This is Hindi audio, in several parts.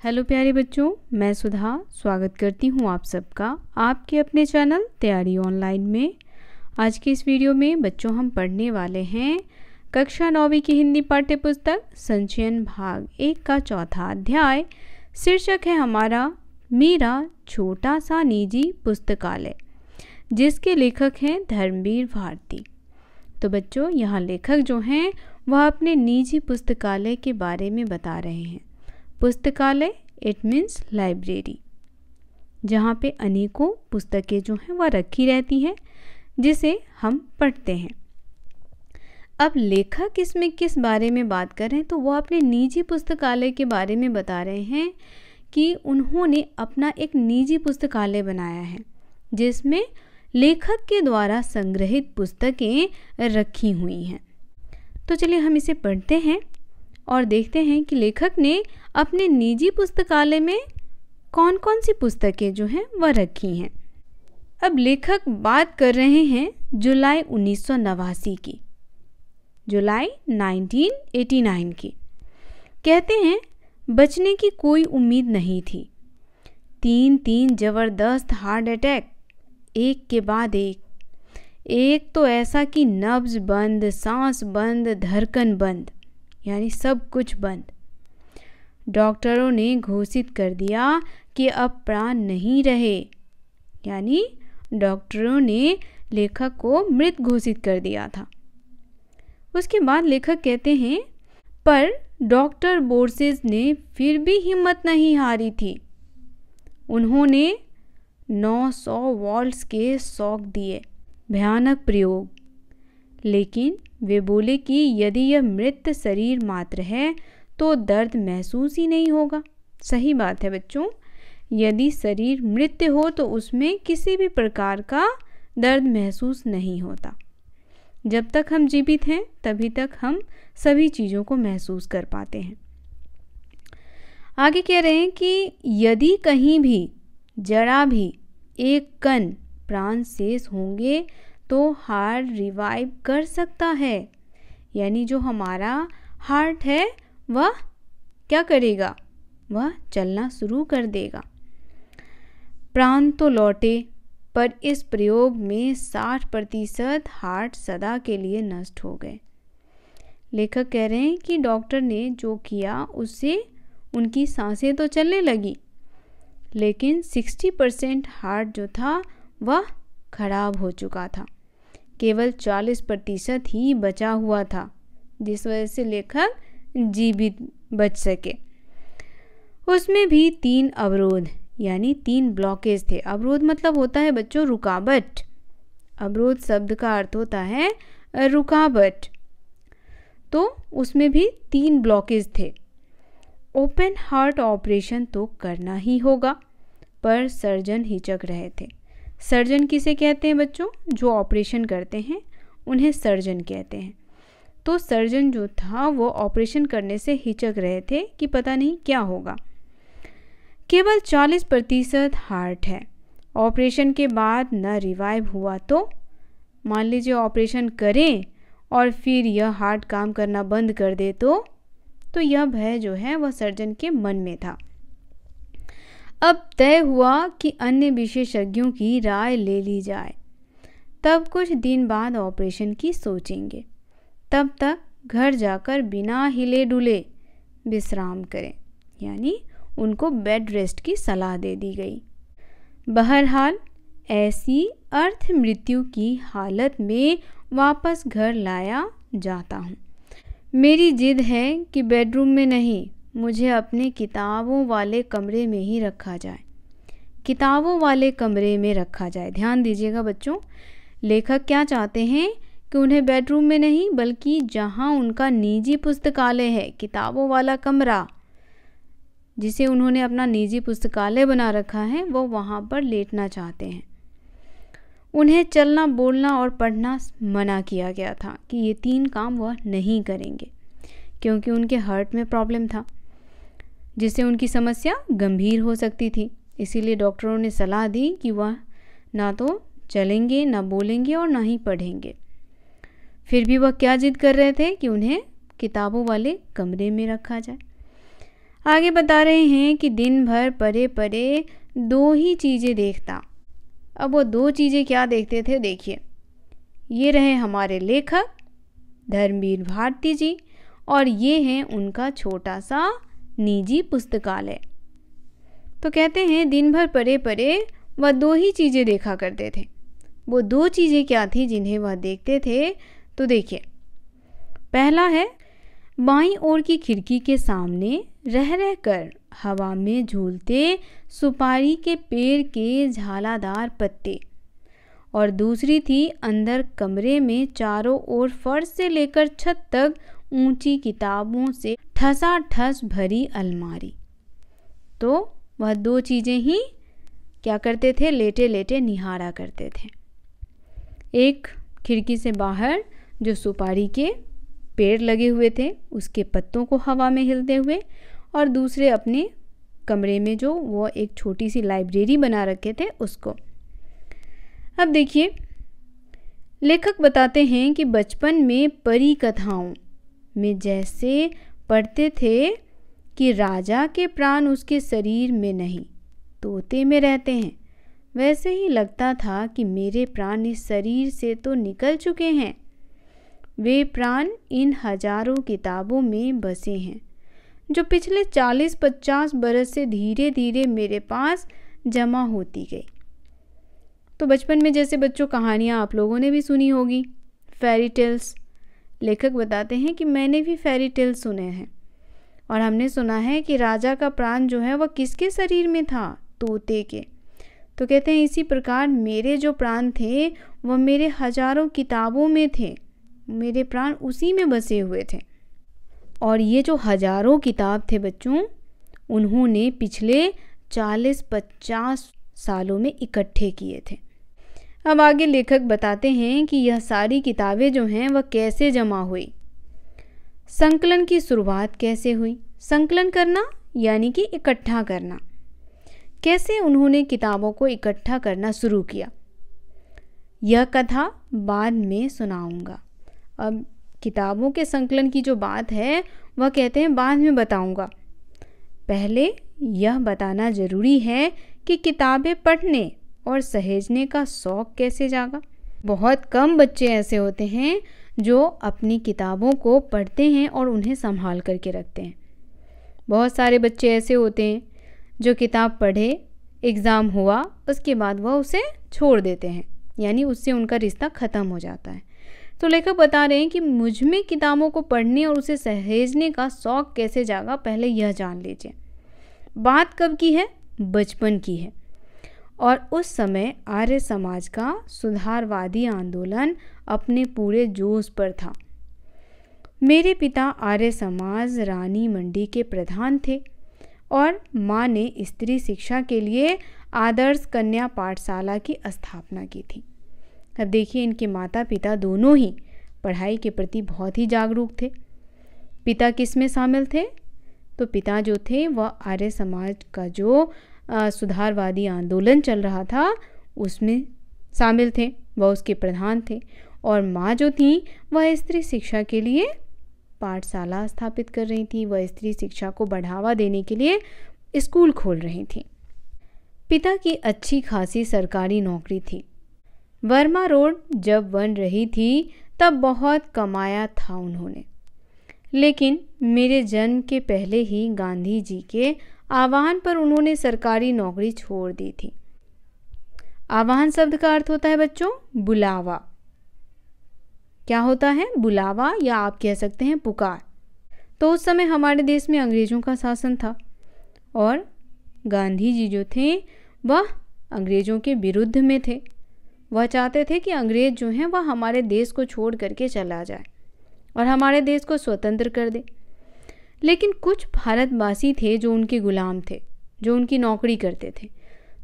हेलो प्यारे बच्चों, मैं सुधा स्वागत करती हूँ आप सबका आपके अपने चैनल तैयारी ऑनलाइन में। आज की इस वीडियो में बच्चों हम पढ़ने वाले हैं कक्षा 9वीं की हिंदी पाठ्य पुस्तक संचयन भाग 1 का चौथा अध्याय। शीर्षक है हमारा मेरा छोटा सा निजी पुस्तकालय, जिसके लेखक हैं धर्मवीर भारती। तो बच्चों, यहाँ लेखक जो हैं वह अपने निजी पुस्तकालय के बारे में बता रहे हैं। पुस्तकालय इट मीन्स लाइब्रेरी, जहाँ पे अनेकों पुस्तकें जो हैं वह रखी रहती हैं जिसे हम पढ़ते हैं। अब लेखक इसमें किस बारे में बात कर रहे हैं, तो वो अपने निजी पुस्तकालय के बारे में बता रहे हैं कि उन्होंने अपना एक निजी पुस्तकालय बनाया है जिसमें लेखक के द्वारा संग्रहित पुस्तकें रखी हुई हैं। तो चलिए हम इसे पढ़ते हैं और देखते हैं कि लेखक ने अपने निजी पुस्तकालय में कौन कौन सी पुस्तकें जो हैं वह रखी हैं। अब लेखक बात कर रहे हैं जुलाई 1989 की, जुलाई 1989 की। कहते हैं बचने की कोई उम्मीद नहीं थी। 3 जबरदस्त हार्ट अटैक, एक के बाद एक तो ऐसा कि नब्ज बंद, सांस बंद, धड़कन बंद, यानी सब कुछ बंद। डॉक्टरों ने घोषित कर दिया कि अब प्राण नहीं रहे, यानी डॉक्टरों ने लेखक को मृत घोषित कर दिया था। उसके बाद लेखक कहते हैं पर डॉक्टर बोर्सेस ने फिर भी हिम्मत नहीं हारी थी। उन्होंने 900 वॉल्ट्स के शॉक दिए, भयानक प्रयोग, लेकिन वे बोले कि यदि यह मृत शरीर मात्र है तो दर्द महसूस ही नहीं होगा। सही बात है बच्चों, यदि शरीर मृत हो तो उसमें किसी भी प्रकार का दर्द महसूस नहीं होता। जब तक हम जीवित हैं तभी तक हम सभी चीज़ों को महसूस कर पाते हैं। आगे कह रहे हैं कि यदि कहीं भी जरा भी एक कण प्राण शेष होंगे तो हार्ट रिवाइव कर सकता है, यानी जो हमारा हार्ट है वह क्या करेगा, वह चलना शुरू कर देगा। प्राण तो लौटे, पर इस प्रयोग में 60% हार्ट सदा के लिए नष्ट हो गए। लेखक कह रहे हैं कि डॉक्टर ने जो किया उससे उनकी सांसें तो चलने लगी, लेकिन 60% हार्ट जो था वह खराब हो चुका था। केवल 40% ही बचा हुआ था, जिस वजह से लेखक जीवित बच सके। उसमें भी 3 अवरोध यानी 3 ब्लॉकेज थे। अवरोध मतलब होता है बच्चों रुकावट। अवरोध शब्द का अर्थ होता है रुकावट। तो उसमें भी 3 ब्लॉकेज थे। ओपन हार्ट ऑपरेशन तो करना ही होगा, पर सर्जन हिचक रहे थे। सर्जन किसे कहते हैं बच्चों? जो ऑपरेशन करते हैं उन्हें सर्जन कहते हैं। तो सर्जन जो था वो ऑपरेशन करने से हिचक रहे थे कि पता नहीं क्या होगा। केवल 40% हार्ट है। ऑपरेशन के बाद न रिवाइव हुआ तो मान लीजिए ऑपरेशन करें और फिर यह हार्ट काम करना बंद कर दे तो यह भय जो है वह सर्जन के मन में था। अब तय हुआ कि अन्य विशेषज्ञों की राय ले ली जाए, तब कुछ दिन बाद ऑपरेशन की सोचेंगे। तब तक घर जाकर बिना हिले डुले विश्राम करें, यानी उनको बेड रेस्ट की सलाह दे दी गई। बहरहाल ऐसी अर्ध मृत्यु की हालत में वापस घर लाया जाता हूँ। मेरी जिद है कि बेडरूम में नहीं, मुझे अपने किताबों वाले कमरे में ही रखा जाए। किताबों वाले कमरे में रखा जाए। ध्यान दीजिएगा बच्चों, लेखक क्या चाहते हैं कि उन्हें बेडरूम में नहीं बल्कि जहां उनका निजी पुस्तकालय है, किताबों वाला कमरा जिसे उन्होंने अपना निजी पुस्तकालय बना रखा है, वो वहां पर लेटना चाहते हैं। उन्हें चलना, बोलना और पढ़ना मना किया गया था कि ये 3 काम वह नहीं करेंगे, क्योंकि उनके हार्ट में प्रॉब्लम था जिससे उनकी समस्या गंभीर हो सकती थी। इसीलिए डॉक्टरों ने सलाह दी कि वह ना तो चलेंगे, ना बोलेंगे और ना ही पढ़ेंगे। फिर भी वह क्या जिद कर रहे थे कि उन्हें किताबों वाले कमरे में रखा जाए। आगे बता रहे हैं कि दिन भर परे परे दो ही चीज़ें देखता। अब वो दो चीज़ें क्या देखते थे, देखिए, ये रहे हमारे लेखक धर्मवीर भारती जी और ये हैं उनका छोटा सा निजी पुस्तकालय। तो कहते हैं दिन भर परे परे वह दो ही चीज़ें देखा करते थे। वो दो चीज़ें क्या थी जिन्हें वह देखते थे, तो देखिए, पहला है बाईं ओर की खिड़की के सामने रह रह कर हवा में झूलते सुपारी के पेड़ के झालादार पत्ते, और दूसरी थी अंदर कमरे में चारों ओर फर्श से लेकर छत तक ऊंची किताबों से ठसाठस भरी अलमारी। तो वह दो चीज़ें ही क्या करते थे, लेटे लेटे निहारा करते थे। एक खिड़की से बाहर जो सुपारी के पेड़ लगे हुए थे उसके पत्तों को हवा में हिलते हुए, और दूसरे अपने कमरे में जो वो एक छोटी सी लाइब्रेरी बना रखे थे उसको। अब देखिए, लेखक बताते हैं कि बचपन में परी कथाओं में जैसे पढ़ते थे कि राजा के प्राण उसके शरीर में नहीं तोते में रहते हैं, वैसे ही लगता था कि मेरे प्राण इस शरीर से तो निकल चुके हैं। वे प्राण इन हजारों किताबों में बसे हैं जो पिछले 40-50 बरस से धीरे धीरे मेरे पास जमा होती गई। तो बचपन में जैसे बच्चों कहानियाँ आप लोगों ने भी सुनी होगी, फेरी टेल्स। लेखक बताते हैं कि मैंने भी फेरी टेल्स सुने हैं और हमने सुना है कि राजा का प्राण जो है वह किसके शरीर में था, तोते के। तो कहते हैं इसी प्रकार मेरे जो प्राण थे वह मेरे हजारों किताबों में थे, मेरे प्राण उसी में बसे हुए थे। और ये जो हजारों किताब थे बच्चों, उन्होंने पिछले 40-50 सालों में इकट्ठे किए थे। अब आगे लेखक बताते हैं कि यह सारी किताबें जो हैं वह कैसे जमा हुई, संकलन की शुरुआत कैसे हुई। संकलन करना यानी कि इकट्ठा करना। कैसे उन्होंने किताबों को इकट्ठा करना शुरू किया, यह कथा बाद में सुनाऊंगा। अब किताबों के संकलन की जो बात है वह कहते हैं बाद में बताऊंगा। पहले यह बताना ज़रूरी है कि किताबें पढ़ने और सहेजने का शौक़ कैसे जागा। बहुत कम बच्चे ऐसे होते हैं जो अपनी किताबों को पढ़ते हैं और उन्हें संभाल करके रखते हैं। बहुत सारे बच्चे ऐसे होते हैं जो किताब पढ़े, एग्ज़ाम हुआ, उसके बाद वह उसे छोड़ देते हैं, यानी उससे उनका रिश्ता ख़त्म हो जाता है। तो लेखक बता रहे हैं कि मुझ में किताबों को पढ़ने और उसे सहेजने का शौक़ कैसे जागा, पहले यह जान लीजिए। बात कब की है, बचपन की है, और उस समय आर्य समाज का सुधारवादी आंदोलन अपने पूरे जोश पर था। मेरे पिता आर्य समाज रानी मंडी के प्रधान थे और माँ ने स्त्री शिक्षा के लिए आदर्श कन्या पाठशाला की स्थापना की थी। अब देखिए, इनके माता पिता दोनों ही पढ़ाई के प्रति बहुत ही जागरूक थे। पिता किस में शामिल थे, तो पिता जो थे वह आर्य समाज का जो सुधारवादी आंदोलन चल रहा था उसमें शामिल थे, वह उसके प्रधान थे। और माँ जो थी वह स्त्री शिक्षा के लिए पाठशाला स्थापित कर रही थी, वह स्त्री शिक्षा को बढ़ावा देने के लिए स्कूल खोल रही थी। पिता की अच्छी खासी सरकारी नौकरी थी। वर्मा रोड जब बन रही थी तब बहुत कमाया था उन्होंने, लेकिन मेरे जन्म के पहले ही गांधी जी के आह्वान पर उन्होंने सरकारी नौकरी छोड़ दी थी। आह्वान शब्द का अर्थ होता है बच्चों बुलावा। क्या होता है, बुलावा, या आप कह सकते हैं पुकार। तो उस समय हमारे देश में अंग्रेज़ों का शासन था और गांधी जी जो थे वह अंग्रेज़ों के विरुद्ध में थे। वह चाहते थे कि अंग्रेज़ जो हैं वह हमारे देश को छोड़ करके चला जाए और हमारे देश को स्वतंत्र कर दे। लेकिन कुछ भारतवासी थे जो उनके गुलाम थे, जो उनकी नौकरी करते थे,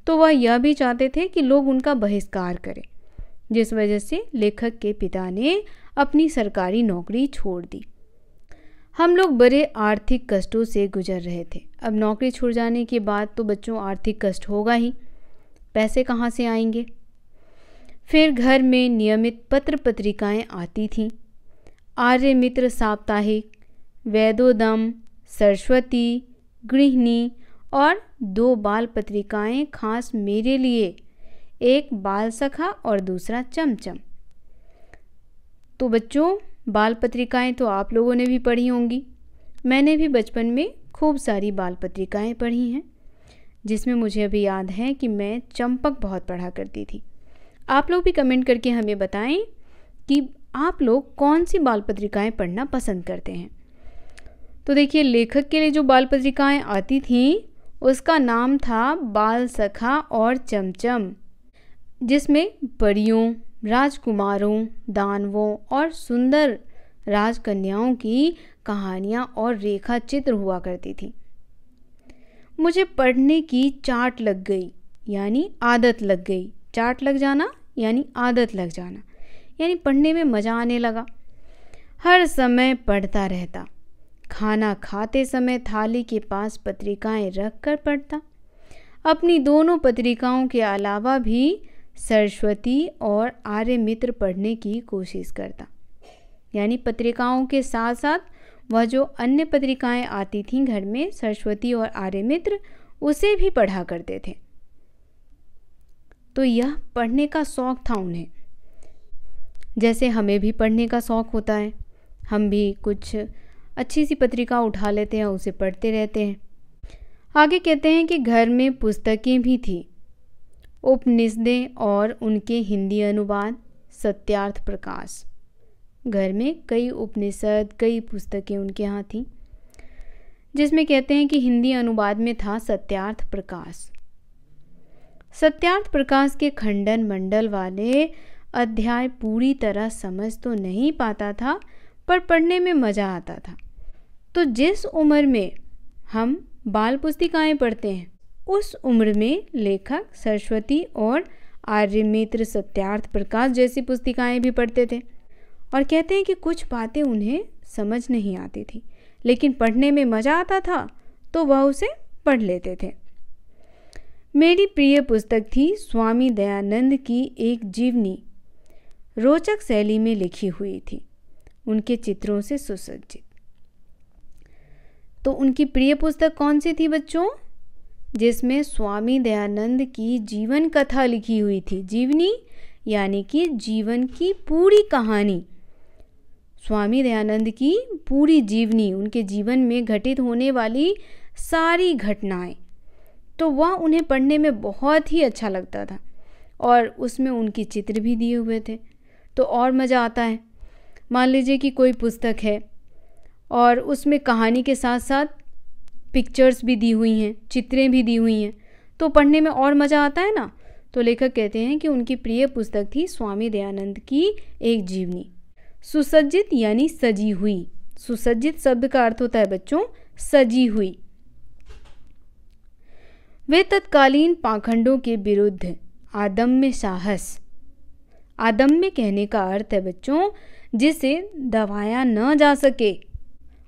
तो वह यह भी चाहते थे कि लोग उनका बहिष्कार करें, जिस वजह से लेखक के पिता ने अपनी सरकारी नौकरी छोड़ दी। हम लोग बड़े आर्थिक कष्टों से गुजर रहे थे। अब नौकरी छूट जाने के बाद तो बच्चों आर्थिक कष्ट होगा ही, पैसे कहाँ से आएंगे। फिर घर में नियमित पत्र पत्रिकाएं आती थीं, आर्य मित्र साप्ताहिक, वेदोदम, सरस्वती, गृहिणी और 2 बाल पत्रिकाएं खास मेरे लिए, एक बाल सखा और दूसरा चमचम। तो बच्चों, बाल पत्रिकाएं तो आप लोगों ने भी पढ़ी होंगी। मैंने भी बचपन में खूब सारी बाल पत्रिकाएं पढ़ी हैं, जिसमें मुझे अभी याद है कि मैं चंपक बहुत पढ़ा करती थी। आप लोग भी कमेंट करके हमें बताएं कि आप लोग कौन सी बाल पत्रिकाएं पढ़ना पसंद करते हैं। तो देखिए, लेखक के लिए जो बाल पत्रिकाएं आती थीं उसका नाम था बाल सखा और चमचम, जिसमें परियों, राजकुमारों, दानवों और सुंदर राजकन्याओं की कहानियाँ और रेखा चित्र हुआ करती थी। मुझे पढ़ने की चाट लग गई, यानी आदत लग गई। चाट लग जाना यानी आदत लग जाना, यानी पढ़ने में मज़ा आने लगा। हर समय पढ़ता रहता। खाना खाते समय थाली के पास पत्रिकाएं रख कर पढ़ता। अपनी दोनों पत्रिकाओं के अलावा भी सरस्वती और आर्यमित्र पढ़ने की कोशिश करता। यानी पत्रिकाओं के साथ साथ वह जो अन्य पत्रिकाएं आती थीं घर में, सरस्वती और आर्यमित्र, उसे भी पढ़ा करते थे। तो यह पढ़ने का शौक़ था उन्हें, जैसे हमें भी पढ़ने का शौक़ होता है। हम भी कुछ अच्छी सी पत्रिका उठा लेते हैं, उसे पढ़ते रहते हैं। आगे कहते हैं कि घर में पुस्तकें भी थी, उपनिषदें और उनके हिंदी अनुवाद, सत्यार्थ प्रकाश। घर में कई उपनिषद, कई पुस्तकें उनके यहाँ थीं, जिसमें कहते हैं कि हिंदी अनुवाद में था सत्यार्थ प्रकाश। सत्यार्थ प्रकाश के खंडन मंडल वाले अध्याय पूरी तरह समझ तो नहीं पाता था, पर पढ़ने में मज़ा आता था। तो जिस उम्र में हम बाल पुस्तिकाएं पढ़ते हैं, उस उम्र में लेखक सरस्वती और आर्यमित्र, सत्यार्थ प्रकाश जैसी पुस्तिकाएं भी पढ़ते थे। और कहते हैं कि कुछ बातें उन्हें समझ नहीं आती थी, लेकिन पढ़ने में मज़ा आता था तो वह उसे पढ़ लेते थे। मेरी प्रिय पुस्तक थी स्वामी दयानंद की एक जीवनी, रोचक शैली में लिखी हुई थी, उनके चित्रों से सुसज्जित। तो उनकी प्रिय पुस्तक कौन सी थी बच्चों? जिसमें स्वामी दयानंद की जीवन कथा लिखी हुई थी। जीवनी यानी कि जीवन की पूरी कहानी, स्वामी दयानंद की पूरी जीवनी, उनके जीवन में घटित होने वाली सारी घटनाएं। तो वह उन्हें पढ़ने में बहुत ही अच्छा लगता था, और उसमें उनके चित्र भी दिए हुए थे, तो और मज़ा आता है। मान लीजिए कि कोई पुस्तक है और उसमें कहानी के साथ साथ पिक्चर्स भी दी हुई हैं, चित्रें भी दी हुई हैं, तो पढ़ने में और मज़ा आता है ना। तो लेखक कहते हैं कि उनकी प्रिय पुस्तक थी स्वामी दयानंद की एक जीवनी। सुसज्जित यानी सजी हुई। सुसज्जित शब्द का अर्थ होता है बच्चों सजी हुई। वे तत्कालीन पाखंडों के विरुद्ध आदम्य साहस, आदम्य कहने का अर्थ है बच्चों जिसे दबाया न जा सके,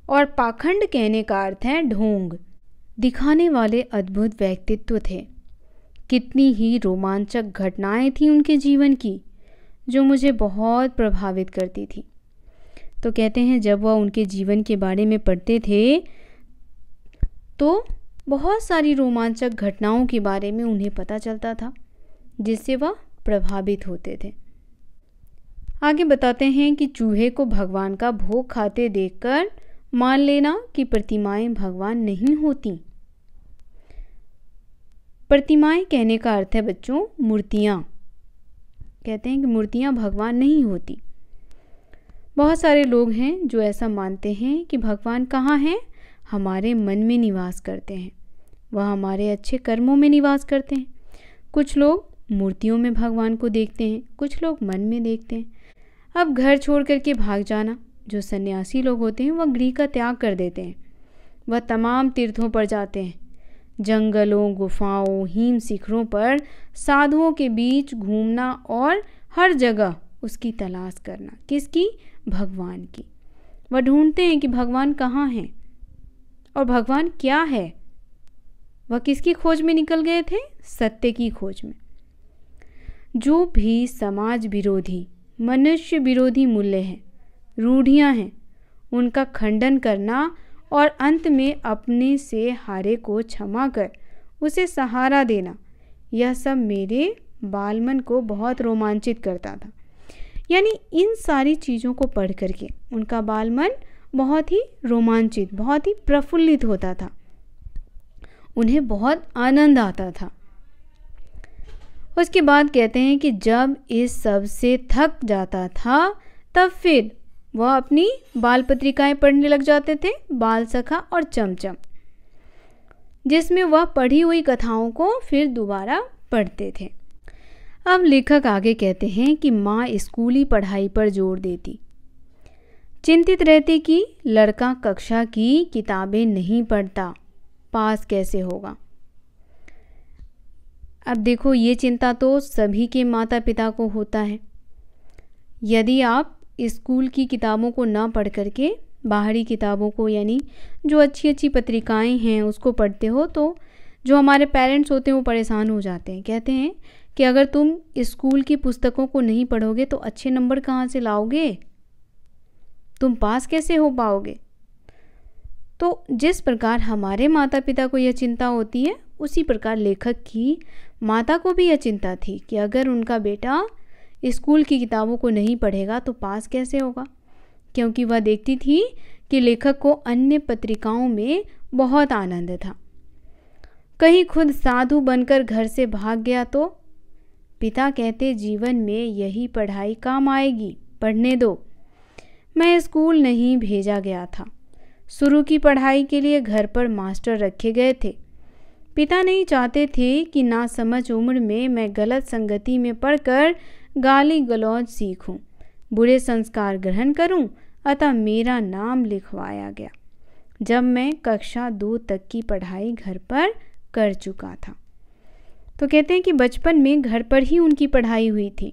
और पाखंड कहने का अर्थ है ढोंग, दिखाने वाले अद्भुत व्यक्तित्व थे। कितनी ही रोमांचक घटनाएं थी उनके जीवन की, जो मुझे बहुत प्रभावित करती थी। तो कहते हैं जब वह उनके जीवन के बारे में पढ़ते थे तो बहुत सारी रोमांचक घटनाओं के बारे में उन्हें पता चलता था, जिससे वह प्रभावित होते थे। आगे बताते हैं कि चूहे को भगवान का भोग खाते देखकर मान लेना कि प्रतिमाएं भगवान नहीं होती। प्रतिमाएं कहने का अर्थ है बच्चों मूर्तियाँ। कहते हैं कि मूर्तियाँ भगवान नहीं होती। बहुत सारे लोग हैं जो ऐसा मानते हैं कि भगवान कहाँ हैं? हमारे मन में निवास करते हैं, वह हमारे अच्छे कर्मों में निवास करते हैं। कुछ लोग मूर्तियों में भगवान को देखते हैं, कुछ लोग मन में देखते हैं। अब घर छोड़ करके भाग जाना, जो सन्यासी लोग होते हैं वह गृह का त्याग कर देते हैं। वह तमाम तीर्थों पर जाते हैं, जंगलों, गुफाओं, हिम शिखरों पर साधुओं के बीच घूमना और हर जगह उसकी तलाश करना। किसकी? भगवान की। वह ढूंढते हैं कि भगवान कहाँ हैं और भगवान क्या है। वह किसकी खोज में निकल गए थे? सत्य की खोज में। जो भी समाज विरोधी, मनुष्य विरोधी मूल्य हैं, रूढ़ियाँ हैं, उनका खंडन करना और अंत में अपने से हारे को क्षमा कर उसे सहारा देना, यह सब मेरे बालमन को बहुत रोमांचित करता था। यानी इन सारी चीज़ों को पढ़ करके उनका बालमन बहुत ही रोमांचित, बहुत ही प्रफुल्लित होता था, उन्हें बहुत आनंद आता था। उसके बाद कहते हैं कि जब इस सब से थक जाता था तब फिर वह अपनी बाल पत्रिकाएं पढ़ने लग जाते थे, बाल सखा और चमचम, जिसमें वह पढ़ी हुई कथाओं को फिर दोबारा पढ़ते थे। अब लेखक आगे कहते हैं कि माँ स्कूली पढ़ाई पर जोर देती, चिंतित रहती कि लड़का कक्षा की किताबें नहीं पढ़ता, पास कैसे होगा। अब देखो, ये चिंता तो सभी के माता पिता को होता है। यदि आप स्कूल की किताबों को ना पढ़ करके बाहरी किताबों को, यानी जो अच्छी अच्छी पत्रिकाएं हैं उसको पढ़ते हो, तो जो हमारे पेरेंट्स होते हैं वो परेशान हो जाते हैं। कहते हैं कि अगर तुम स्कूल की पुस्तकों को नहीं पढ़ोगे तो अच्छे नंबर कहाँ से लाओगे, तुम पास कैसे हो पाओगे। तो जिस प्रकार हमारे माता पिता को यह चिंता होती है, उसी प्रकार लेखक की माता को भी यह चिंता थी कि अगर उनका बेटा स्कूल की किताबों को नहीं पढ़ेगा तो पास कैसे होगा, क्योंकि वह देखती थी कि लेखक को अन्य पत्रिकाओं में बहुत आनंद था। कहीं खुद साधु बनकर घर से भाग गया तो पिता कहते, जीवन में यही पढ़ाई काम आएगी, पढ़ने दो। मैं स्कूल नहीं भेजा गया था, शुरू की पढ़ाई के लिए घर पर मास्टर रखे गए थे। पिता नहीं चाहते थे कि नासमझ उम्र में मैं गलत संगति में पढ़कर गाली गलौज सीखूं, बुरे संस्कार ग्रहण करूं, अतः मेरा नाम लिखवाया गया जब मैं कक्षा 2 तक की पढ़ाई घर पर कर चुका था। तो कहते हैं कि बचपन में घर पर ही उनकी पढ़ाई हुई थी।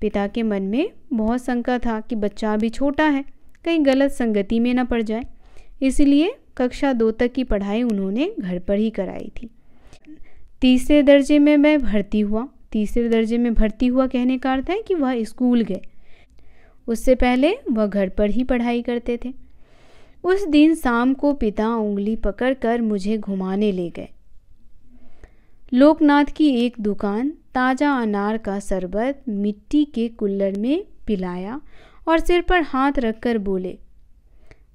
पिता के मन में बहुत शंका था कि बच्चा अभी छोटा है, कहीं गलत संगति में न पड़ जाए, इसलिए कक्षा 2 तक की पढ़ाई उन्होंने घर पर ही कराई थी। तीसरे दर्जे में मैं भर्ती हुआ। तीसरे दर्जे में भर्ती हुआ कहने का अर्थ है कि वह स्कूल गए, उससे पहले वह घर पर ही पढ़ाई करते थे। उस दिन शाम को पिता उंगली पकड़कर मुझे घुमाने ले गए। लोकनाथ की एक दुकान ताज़ा अनार का शरबत मिट्टी के कुल्हड़ में पिलाया और सिर पर हाथ रखकर बोले,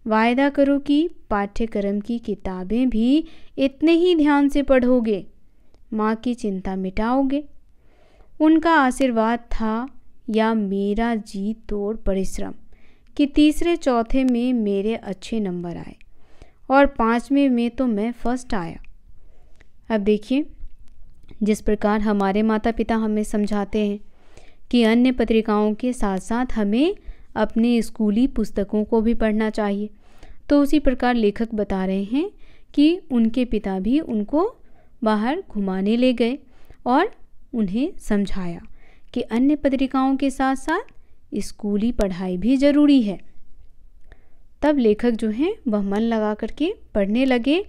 वायदा करो कि पाठ्यक्रम की किताबें भी इतने ही ध्यान से पढ़ोगे, माँ की चिंता मिटाओगे। उनका आशीर्वाद था या मेरा जी तोड़ परिश्रम कि तीसरे चौथे में मेरे अच्छे नंबर आए और 5वें में तो मैं फर्स्ट आया। अब देखिए, जिस प्रकार हमारे माता पिता हमें समझाते हैं कि अन्य पत्रिकाओं के साथ साथ हमें अपने स्कूली पुस्तकों को भी पढ़ना चाहिए, तो उसी प्रकार लेखक बता रहे हैं कि उनके पिता भी उनको बाहर घुमाने ले गए और उन्हें समझाया कि अन्य पत्रिकाओं के साथ साथ स्कूली पढ़ाई भी ज़रूरी है। तब लेखक जो हैं वह मन लगा करके पढ़ने लगे,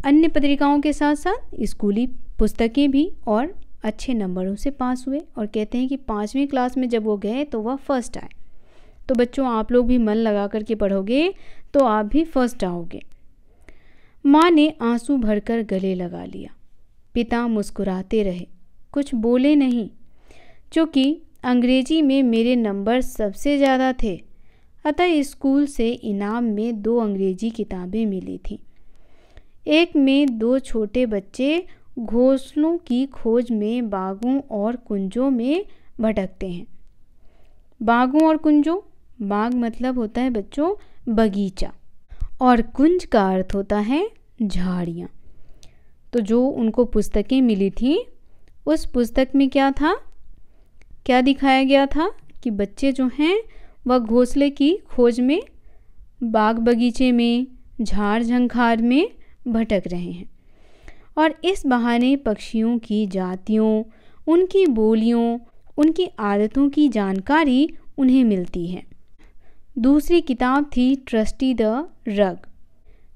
अन्य पत्रिकाओं के साथ साथ स्कूली पुस्तकें भी, और अच्छे नंबरों से पास हुए। और कहते हैं कि 5वीं क्लास में जब वो गए तो वह फर्स्ट आए। तो बच्चों, आप लोग भी मन लगा करके पढ़ोगे तो आप भी फर्स्ट आओगे। माँ ने आंसू भरकर गले लगा लिया। पिता मुस्कुराते रहे, कुछ बोले नहीं, क्योंकि अंग्रेजी में मेरे नंबर सबसे ज़्यादा थे, अतः स्कूल से इनाम में 2 अंग्रेजी किताबें मिली थीं। एक में 2 छोटे बच्चे घोंसलों की खोज में बागों और कुंजों में भटकते हैं। बागों और कुंजों, बाग मतलब होता है बच्चों बगीचा, और कुंज का अर्थ होता है झाड़ियाँ। तो जो उनको पुस्तकें मिली थी, उस पुस्तक में क्या था, क्या दिखाया गया था कि बच्चे जो हैं वह घोंसले की खोज में बाग बगीचे में, झाड़ झंखार में भटक रहे हैं, और इस बहाने पक्षियों की जातियों, उनकी बोलियों, उनकी आदतों की जानकारी उन्हें मिलती है। दूसरी किताब थी ट्रस्टी द रग,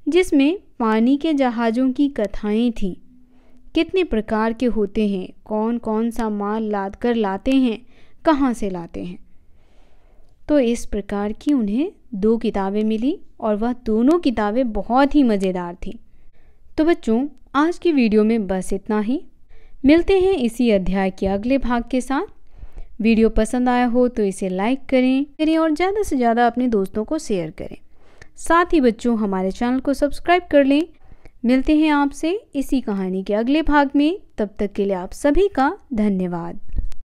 जिसमें पानी के जहाज़ों की कथाएं थीं। कितने प्रकार के होते हैं, कौन कौन सा माल लाद कर लाते हैं, कहाँ से लाते हैं। तो इस प्रकार की उन्हें 2 किताबें मिली और वह दोनों किताबें बहुत ही मज़ेदार थीं। तो बच्चों, आज की वीडियो में बस इतना ही। मिलते हैं इसी अध्याय के अगले भाग के साथ। वीडियो पसंद आया हो तो इसे लाइक करें और ज़्यादा से ज़्यादा अपने दोस्तों को शेयर करें। साथ ही बच्चों, हमारे चैनल को सब्सक्राइब कर लें। मिलते हैं आपसे इसी कहानी के अगले भाग में। तब तक के लिए आप सभी का धन्यवाद।